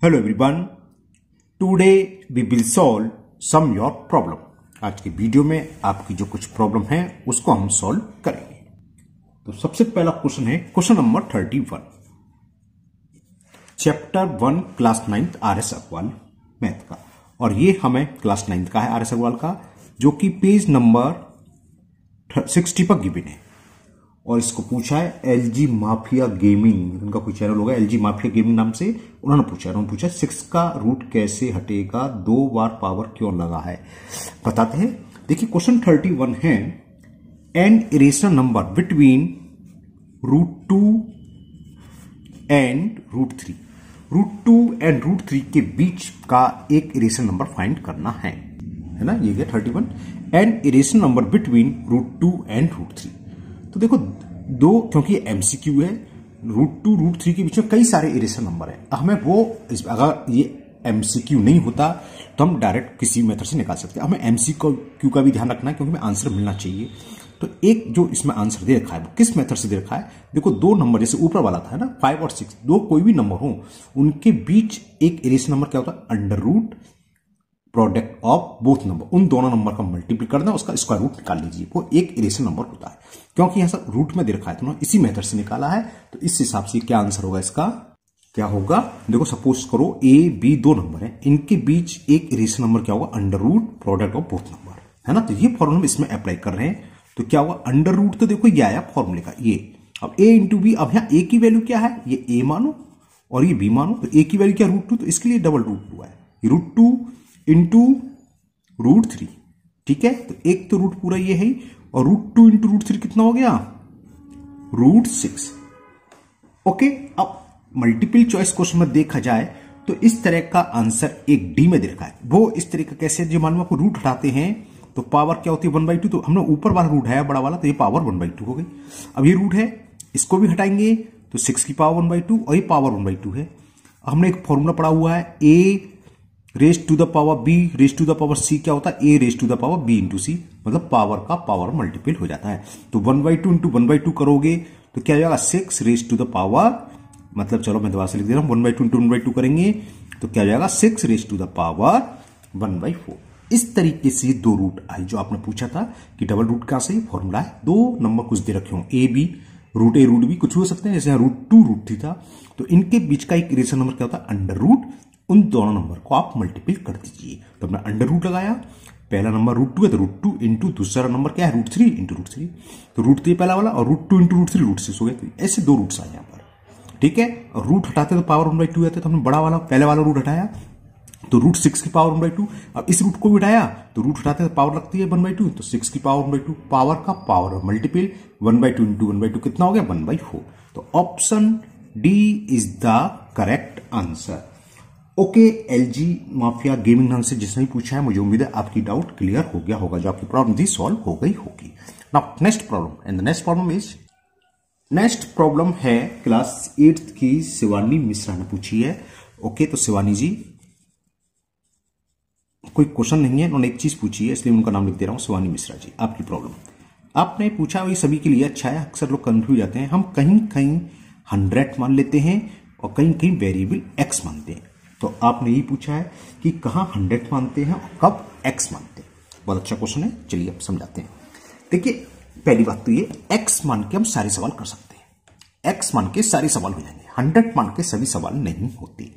Hello everyone, today we will solve some your problem. आज की video में आपकी जो कुछ प्रॉब्लम है उसको हम सॉल्व करेंगे। तो सबसे पहला क्वेश्चन है question number 31, chapter 1 class 9th R S. Agarwal math का, और ये हमें क्लास 9th का है आर.एस. अग्रवाल का, जो कि पेज नंबर 60 पर गिवन है। और इसको पूछा है एलजी माफिया गेमिंग, उनका कोई चैनल होगा एलजी माफिया गेमिंग नाम से। उन्होंने पूछा 6 का रूट कैसे हटेगा, 2 बार पावर क्यों लगा है, बताते हैं। देखिए क्वेश्चन 31 है, an irrational number between √2 and √3। √2 and √3 के बीच का एक इरेशनल नंबर फाइंड करना है ना। ये गया 31, an irrational number between √2 and √3। तो देखो दो, क्योंकि एमसीक्यू है, √2 √3 के बीच में कई सारे इरेशनल नंबर है। हमें वो अगर ये एमसीक्यू नहीं होता तो हम डायरेक्ट किसी मेथड से निकाल सकते हैं। हमें एमसीक्यू का भी ध्यान रखना है क्योंकि हमें आंसर मिलना चाहिए। तो एक जो इसमें आंसर दे रखा है वो किस मेथड से दे रखा है, देखो 2 नंबर जैसे ऊपर वाला था ना 5 और 6, दो कोई भी नंबर हो उनके बीच एक इरेशनल नंबर क्या होता है, under root product of both number. उन दोनों नंबर का मल्टीप्लाई करना, उसका स्क्वायर रूट निकाल लीजिए, वो एक इरेशनल नंबर होता है। क्योंकि यहां से रूट में दे रखा है तो इसी मेथड से निकाला है, तो इस हिसाब से क्या आंसर होगा इसका, क्या होगा। देखो सपोज करो ए बी 2 नंबर है, इनके बीच एक इरेशनल नंबर क्या होगा, under root product of both number, है ना। तो ये फॉर्मूला इसमें अप्लाई कर रहे हैं, तो क्या होगा अंडर रूट, तो देखो ये आया फॉर्मूले का ये। अब ए इंटू बी, अब यहां ए की वैल्यू क्या है, ये ए मानो और ये बी मानो, तो ए की वैल्यू क्या √2, तो इसके लिए डबल √2 है, √2 इंटू √3, ठीक है। तो एक तो रूट पूरा ये है, और √2 इंटू √3 कितना हो गया, √6। ओके, अब मल्टीपल चॉइस क्वेश्चन में देखा जाए तो इस तरह का आंसर एक डी में दे रखा है। वो इस तरह का कैसे, जो मान लो आपको रूट हटाते हैं तो पावर क्या होती है 1/2, तो हमने ऊपर वाला रूट है बड़ा वाला, तो ये पावर 1/2 हो गई। अब ये रूट है, इसको भी हटाएंगे तो 6 की पावर 1/2, और ये पावर 1/2 है। हमने एक फॉर्मूला पढ़ा हुआ है, A raise to the power B raise to the power C, क्या होता है A raise to the power B into C, मतलब पावर का पावर मल्टीपल हो जाता है। तो 1/2 इंटू 1/2 करोगे तो क्या हो जाएगा 6 रेज टू द पावर, मतलब चलो मैं दोबारा से लिख दे रहा हूं, 1/2 इंटू 1/2 करेंगे तो क्या हो जाएगा 6 रेज टू द पावर 1/4। इस तरीके से 2 रूट आई, जो आपने पूछा था कि डबल रूट का सही फॉर्मूला है। 2 नंबर कुछ दे रखे हो, ए बी, √a √b कुछ हो सकते हैं, जैसे यहाँ √2 √3 था, तो इनके बीच का एक इरेशनल नंबर क्या होता है, अंडर रूट। उन दोनों नंबर को आप मल्टीपल कर दीजिए, तो हमने अंडर रूट लगाया, पहला नंबर √2 है तो √2 इंटू दूसरा नंबर क्या है √3 इंटू √3, तो √3 पहला वाला और √2 इंटू √3 √6 हो गया। तो ऐसे 2 रूट्स आए यहाँ पर, ठीक है। और रूट हटाते तो पावर 1/2 आते, तो हमने बड़ा वाला पहले वाला रूट हटाया तो √6 की पावर 1/2। अब इस रूट को भी हटाया तो रूट हटाते तो पावर लगती है 1/2, तो 6 की पावर 1/2, पावर का पावर मल्टीपल 1/2 इंटू 1/2 कितना हो गया 1/4। तो option D is the correct answer. Okay, LG mafia gaming नाम से जिसने भी पूछा है, मुझे उम्मीद है आपकी डाउट क्लियर हो गया होगा, जो आपकी प्रॉब्लम थी सॉल्व हो गई होगी। Now next problem, and the next problem is, next problem है क्लास 8th की शिवानी मिश्रा ने पूछी है। ओके, तो शिवानी जी, कोई क्वेश्चन नहीं है, उन्होंने एक चीज पूछी है इसलिए उनका नाम लिख दे रहा हूं, शिवानी मिश्रा जी। आपकी प्रॉब्लम आपने पूछा, वही सभी के लिए अच्छा है, अक्सर लोग कंफ्यूज जाते हैं। हम कहीं कहीं 100 मान लेते हैं और कहीं कहीं वेरिएबल एक्स मानते हैं। तो आपने यही पूछा है कि कहां 100 मानते हैं और कब एक्स मानते हैं। बहुत अच्छा क्वेश्चन है, चलिए अब समझाते हैं। देखिए पहली बात तो ये, एक्स मान के हम सारे सवाल कर सकते हैं, एक्स मान के सारे सवाल हो जाएंगे, 100 मान के सभी सवाल नहीं होते।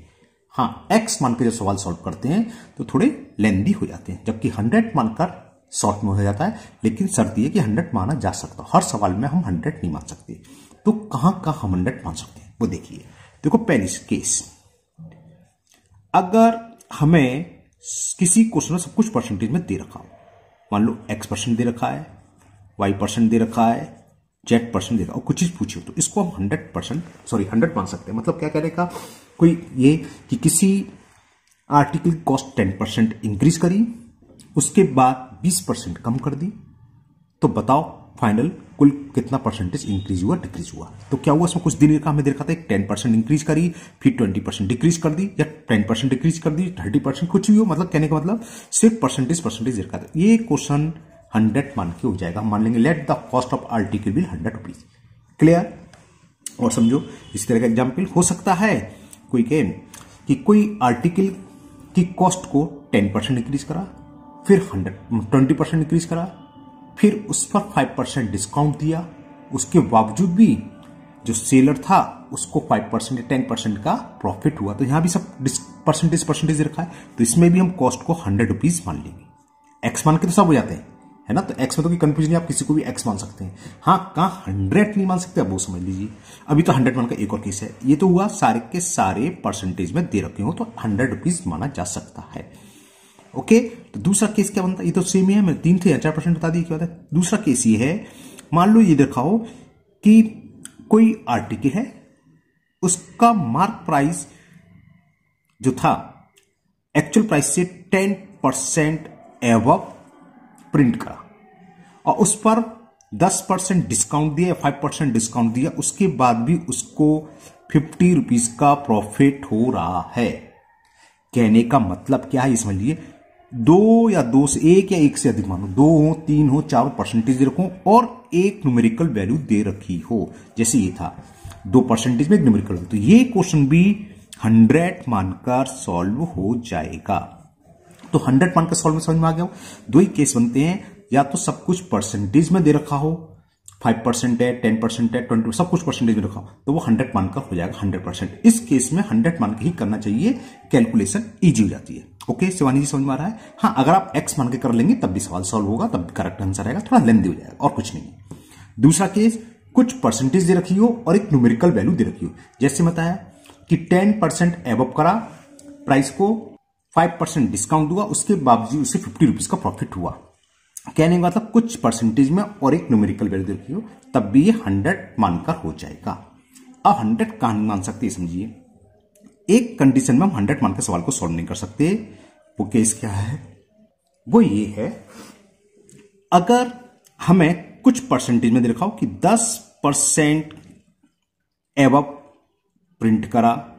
हाँ, एक्स मान के जो सवाल सॉल्व करते हैं तो थोड़े लेंदी हो जाते हैं, जबकि 100 मानकर शॉर्ट में हो जाता है। लेकिन शर्त यह कि 100 माना जा सकता है, हर सवाल में हम 100 नहीं मान सकते। तो कहां का हम 100 मान सकते हैं वो देखिए। देखो पहली केस, अगर हमें किसी क्वेश्चन में सब कुछ परसेंटेज में दे रखा हो, मान लो x% दे रखा है, y% दे रखा है, z% दे रखा है, और कुछ चीज पूछी हो, तो इसको हम 100 मान सकते हैं। मतलब क्या कहने का, कोई ये कि किसी आर्टिकल कॉस्ट 10% इंक्रीज करी, उसके बाद 20% कम कर दी, तो बताओ फाइनल कुल कितना परसेंटेज इंक्रीज हुआ डिक्रीज हुआ। तो क्या हुआ, इसमें कुछ दिन का हमें देखा था, 10% इंक्रीज करी, फिर 20% डिक्रीज कर दी, या 10% डिक्रीज कर दी, 30%, कुछ भी हो, मतलब कहने का मतलब सिर्फ परसेंटेज देखा था। ये क्वेश्चन 100 मान के हो जाएगा। हम मान लेंगे let the cost of article bill 100 rupees. Clear, और समझो इस तरह का एग्जाम्पल हो सकता है कोई के कि कोई आर्टिकल की कॉस्ट को 10% इंक्रीज करा, फिर 20% इंक्रीज करा, फिर उस पर 5% डिस्काउंट दिया, उसके बावजूद भी जो सेलर था उसको 5% या 10% का प्रॉफिट हुआ। तो यहां भी सब परसेंटेज रखा है, तो इसमें भी हम कॉस्ट को 100 रुपीज मान लेंगे। एक्स मान के तो सब हो जाते हैं, है ना, तो एक्स में तो कोई कंफ्यूजन नहीं, आप किसी को भी एक्स मान सकते हैं। हाँ, कहां 100 नहीं मान सकते, अब वो समझ लीजिए। अभी तो 100 मान का एक और केस है, ये तो हुआ सारे के सारे परसेंटेज में दे रखे हो तो 100 रुपीज माना जा सकता है। ओके, तो दूसरा केस क्या बनता है, ये तो सेम ही है, मैं 3 थे 4% बता दी क्या होता है। दूसरा केस ये है, मान लो ये दिखाओ कि कोई आर्टिकल है, उसका मार्क प्राइस जो था एक्चुअल प्राइस से 10% एवब प्रिंट करा और उस पर 10% डिस्काउंट दिया, 5% डिस्काउंट दिया, उसके बाद भी उसको 50 रुपीज का प्रॉफिट हो रहा है। कहने का मतलब क्या है, ये समझ लीजिए, 2 या 2 से 1 या 1 से अधिक मानो, 2 हो, 3 हो, 4 परसेंटेज दे रखो और एक न्यूमेरिकल वैल्यू दे रखी हो, जैसे ये था 2% में एक न्यूमेरिकल वैल्यू, तो ये क्वेश्चन भी 100 मानकर सॉल्व हो जाएगा। तो 100 मानकर सॉल्व समझ में आ गया हो। दो ही केस बनते हैं, या तो सब कुछ परसेंटेज में दे रखा हो, 5% है, 10% है, 20%, सब कुछ परसेंटेज में रखा हो, तो वो 100 मान का हो जाएगा 100%। इस केस में 100 मान के ही करना चाहिए, कैलकुलेशन इजी हो जाती है। ओके, शिवानी जी समझ में आ रहा है। हाँ, अगर आप एक्स मान के कर लेंगे तब भी सवाल सॉल्व होगा, तब भी करेक्ट आंसर आएगा, थोड़ा लेंथी हो जाएगा और कुछ नहीं। दूसरा केस, कुछ परसेंटेज दे रखी हो और एक न्यूमेरिकल वैल्यू दे रखी हो, जैसे बताया कि 10% एबव करा प्राइस को, 5% डिस्काउंट हुआ, उसके बावजूद उसे 50 रुपीज का प्रॉफिट हुआ। कहने का मतलब कुछ परसेंटेज में और एक न्यूमेरिकल वैल्यू दे रखी हो, तब भी ये 100 मानकर हो जाएगा। अब 100 कहां मान सकते हैं, समझिए, एक कंडीशन में हम 100 मानकर सवाल को सॉल्व नहीं कर सकते। वो केस क्या है, वो ये है, अगर हमें कुछ परसेंटेज में दे रखा हो कि 10% एवब प्रिंट करा,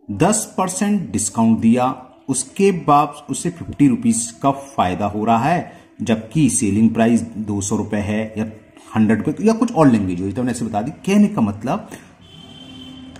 10% डिस्काउंट दिया, उसके बाद उसे 50 रुपीज का फायदा हो रहा है, जबकि सेलिंग प्राइस 200 रुपए है या 100 रुपए या कुछ और लैंग्वेज हो, तो मैंने ऐसे बता दी। कहने का मतलब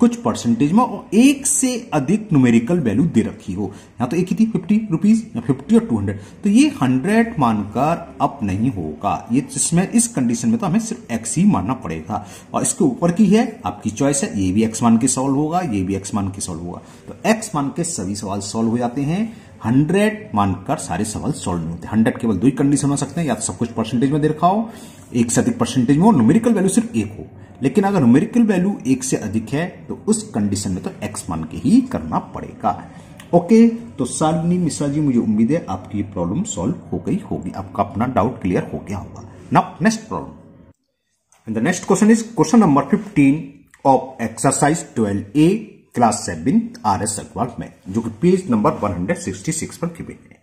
कुछ परसेंटेज में और एक से अधिक न्यूमेरिकल वैल्यू दे रखी हो, यहां तो एक ही थी 50 रुपीज या 50 और 200, तो ये 100 मानकर अप नहीं होगा। ये जिसमें इस कंडीशन में तो हमें सिर्फ एक्स ही मानना पड़ेगा, और इसके ऊपर की है आपकी चॉइस है, ये भी एक्स मान के सॉल्व होगा, ये भी एक्स मान के सॉल्व होगा। तो एक्स मान के सभी सवाल सॉल्व हो जाते हैं, 100 मानकर सारे सवाल सॉल्व नहीं होते। 100 केवल दो ही कंडीशन हो सकते हैं, या तो सब कुछ परसेंटेज में दे रखा हो, एक से अधिक परसेंटेज में, और न्यूमेरिकल वैल्यू सिर्फ एक हो। लेकिन अगर न्यूमेरिकल वैल्यू एक से अधिक है तो उस कंडीशन में तो एक्स मान के ही करना पड़ेगा। ओके, तो शालिनी मिश्रा जी, मुझे उम्मीद है आपकी ये प्रॉब्लम सॉल्व हो गई होगी, आपका अपना डाउट क्लियर हो गया होगा। Now next problem, the next question is question number 15 of exercise 12A class 7 RS Agarwal में, जो कि पेज नंबर 166 पर गिवन है।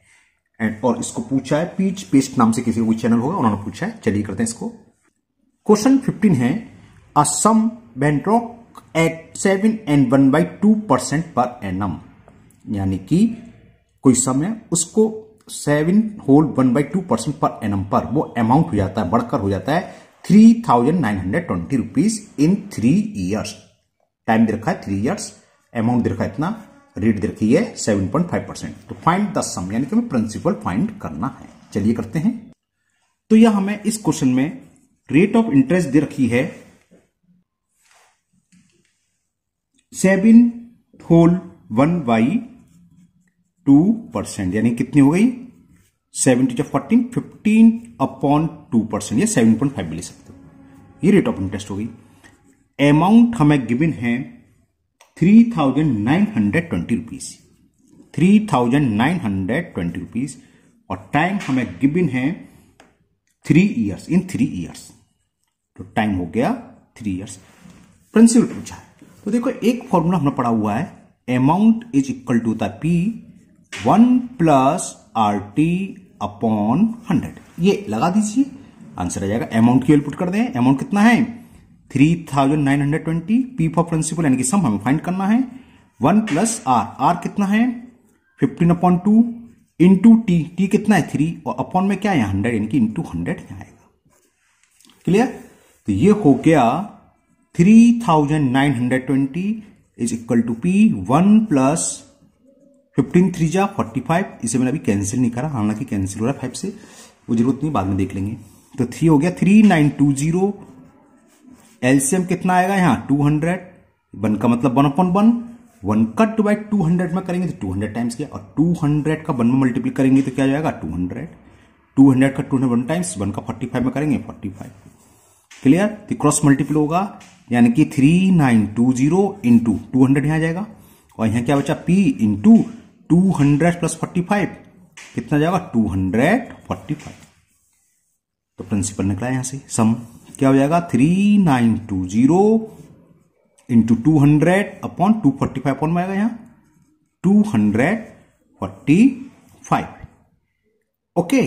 एंड और इसको पूछा है पीच पेस्ट नाम से किसी कोई चैनल होगा, उन्होंने पूछा है। चलिए करते हैं इसको। क्वेश्चन 15 है, a sum bedrock at 7 and 1/2% per annum, यानी कि कोई सम है, उसको 7 होल 1/2% पर एनम पर वो अमाउंट हो जाता है, बढ़कर हो जाता है 3,920 रुपीज इन 3 ईयर्स। टाइम दे रखा है 3 ईयर्स, अमाउंट दे रखा है इतना, रेट दे रखी है 7.5%। तो फाइंड द सम, यानी कि हमें प्रिंसिपल फाइंड करना है। चलिए करते हैं। तो यह हमें इस क्वेश्चन में रेट ऑफ इंटरेस्ट दे रखी है 7 होल 1/2%, यानी कितनी हो गई 7 to 14, 15/2%, या 7.5 भी ले सकते हो। ये रेट ऑफ इंटरेस्ट हो गई। अमाउंट हमें गिवन है 3,920 रुपीज, 3,920 रुपीज, और टाइम हमें गिवन है 3 ईयर्स, इन 3 ईयर्स। तो टाइम हो गया 3 ईयर्स। प्रिंसिपल पूछा है, तो देखो एक फॉर्मूला हमने पढ़ा हुआ है, अमाउंट इज इक्वल टू होता है P 1 + RT अपॉन 100। ये लगा दीजिए, आंसर आ जाएगा। अमाउंट की वैल्यू पुट कर दें, अमाउंट कितना है 3,920, P फॉर प्रिंसिपल यानी कि सम हमें फाइंड करना है, 1 + R, R कितना है 15/2 इंटू T कितना है 3, और अपॉन में क्या है 100, यानी कि इंटू 100 यहां आएगा। क्लियर? तो ये हो गया 3,920 is equal to p 1 plus 15 3 जा 45। इसे मैंने अभी कैंसिल नहीं करा, हालांकि कैंसिल हो रहा है 5 से, वो जरूरत नहीं, बाद में देख लेंगे। तो 3 हो गया 3920। एलसीएम कितना आएगा यहाँ 200, 1 का मतलब 1/1, 1 का डिवाइड 200 में करेंगे तो 200 टाइम्स किया, और 200 का 1 में मल्टीप्लाई करेंगे तो क्या जाएगा 200, 200 का 201 टाइम्स 1 का 45 में करेंगे 45। क्लियर? तो क्रॉस मल्टीप्लाई होगा, यानी कि 3920 इंटू 200 यहां जाएगा, और यहां क्या बचा P इंटू 200 प्लस 45 कितना जाएगा 245। तो प्रिंसिपल निकला यहां से, सम क्या हो जाएगा 3920 इंटू 200 अपॉन 245 अपॉन में आएगा यहां 245। ओके,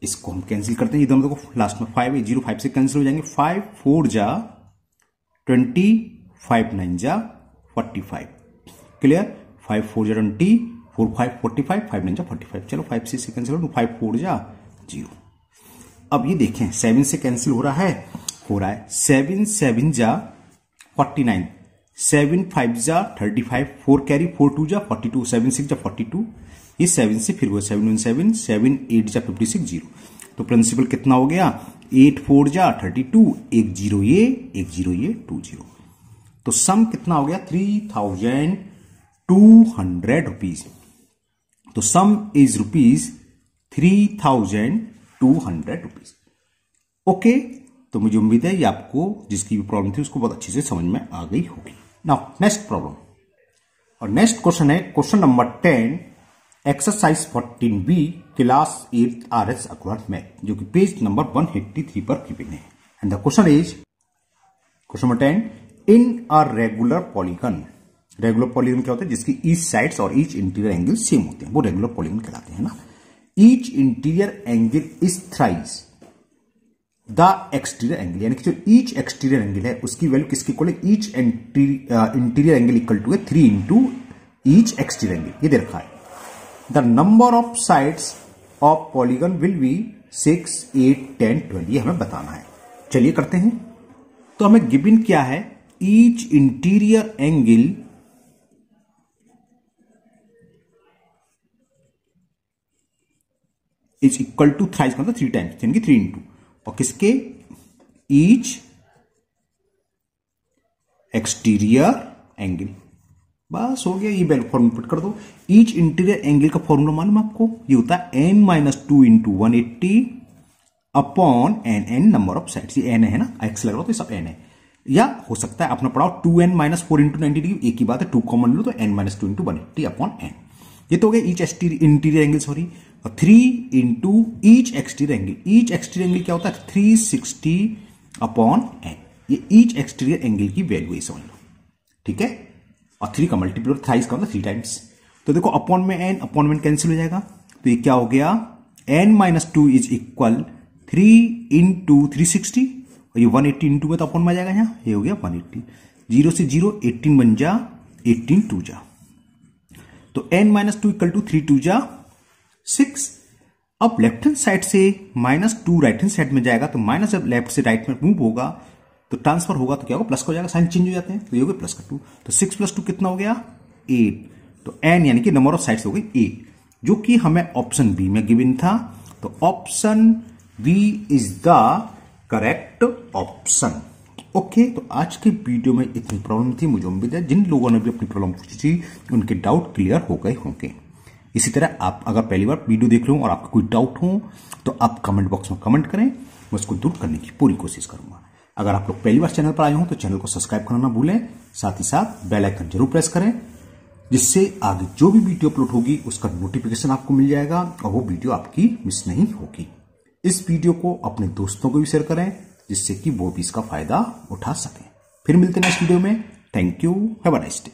इसको हम कैंसिल करते हैं, ये दोनों देखो लास्ट में 5 0 5 से कैंसिल हो जाएंगे, 5 4 जा 20, 5 9 जा 45। क्लियर? 5 4 जा 20, 4 5 45, 5 9 जा 45। चलो 5 से कैंसिल हो तो 5 4 जा 0। अब ये देखें 7 से कैंसिल हो रहा है 7 7 जा 49, 7 5 जा 35, 4 कैरी 4 2 जा 42, 7 6 जा 42। ये 7 से फिर वो 7 1 7, 7 8 जा 56 0। तो प्रिंसिपल कितना हो गया 8 4 जा 32, 1 0 ये 1 0 ये 2 0। तो सम कितना हो गया 3200 रुपीज। तो सम इज रुपीज 3200 रुपीज। ओके, तो मुझे उम्मीद है ये आपको जिसकी भी प्रॉब्लम थी उसको बहुत अच्छे से समझ में आ गई होगी। नाउ नेक्स्ट प्रॉब्लम, और नेक्स्ट क्वेश्चन है question number 10 exercise 14B class 8 RS accord math, जो कि पेज नंबर 183 पर गिवन है। And the question is, question number 10, in a regular polygon. Regular polygon क्या होता है? जिसकी ईच साइड्स और ईच इंटीरियर एंगल सेम होते हैं, वो रेगुलर पॉलीगन कहलाते हैं ना। Each interior angle is thrice the exterior angle, यानी कि जो ईच एक्सटीरियर एंगल है उसकी वैल्यू किसकी इक्वल है? Each interior angle equal to है 3 इंटू ईच एक्सटीरियर एंगल। ये दे रखा है। The number of sides of polygon will be 6 8 10 12, ये हमें बताना है। चलिए करते हैं। तो हमें गिवन क्या है? Each interior angle is equal to thrice, मतलब 3 टाइम्स, यानी कि 3 इंटू, और किसके? Each exterior angle. बस हो गया, ये वैल्यू फॉर्मूला पुट कर दो। ईच इंटीरियर एंगल का फॉर्मूला मालूम आपको, ये होता है n-2 into 180 upon n number of sides. ये n है ना, x लग रहा तो ये सब n है, या हो सकता है आपने पढ़ा 2n-4 इंटू 90 डिग्री, एक ही बात है, 2 कॉमन लो तो n-2 इंटू 180 अपॉन n। ये तो हो गया each interior angle, sorry. 3 into each exterior angle. Each exterior angle क्या होता है? 360 अपॉन n। ये ईच एक्सटीरियर एंगल की वैल्यू है, समझ लो, ठीक है। और 3 का मल्टीप्लाई थ्राइस का मतलब 3 टाइम्स। तो देखो अपॉन में n, अपॉन में कैंसिल हो जाएगा, तो ये क्या हो गया n-2 इज इक्वल 3 इंटू 360, और ये 180 इंटू में तो अपॉन में आ जाएगा यहाँ, ये हो गया 180। 0 से 0 18 बन जा, 18 2 जा, तो n-2 इक्वल टू 3 2 जा 6। अब लेफ्ट हैंड साइड से -2 राइट हैंड साइड में जाएगा, तो माइनस जब लेफ्ट से राइट में मूव होगा तो ट्रांसफर होगा तो क्या होगा? प्लस का हो जाएगा, साइन चेंज हो जाते हैं, तो ये हो गया प्लस का 2। तो 6 + 2 कितना हो गया? 8। तो n यानी कि नंबर ऑफ साइड्स हो गई 8, जो कि हमें ऑप्शन बी में गिवन था। तो option B is the correct option. Okay, तो आज के वीडियो में इतनी प्रॉब्लम थी। मुझे उम्मीद है जिन लोगों ने भी अपनी प्रॉब्लम पूछी थी उनके डाउट क्लियर हो गए होंगे। इसी तरह आप अगर पहली बार वीडियो देख रहे हो और आपका कोई डाउट हो तो आप कमेंट बॉक्स में कमेंट करें, मैं उसको दूर करने की पूरी कोशिश करूंगा। अगर आप लोग पहली बार चैनल पर आए हो तो चैनल को सब्सक्राइब करना ना भूलें, साथ ही साथ बेल आइकन जरूर प्रेस करें, जिससे आगे जो भी वीडियो अपलोड होगी उसका नोटिफिकेशन आपको मिल जाएगा और वो वीडियो आपकी मिस नहीं होगी। इस वीडियो को अपने दोस्तों को भी शेयर करें, जिससे कि वो भी इसका फायदा उठा सकें। फिर मिलते हैं नेक्स्ट वीडियो में। Thank you, have a nice day.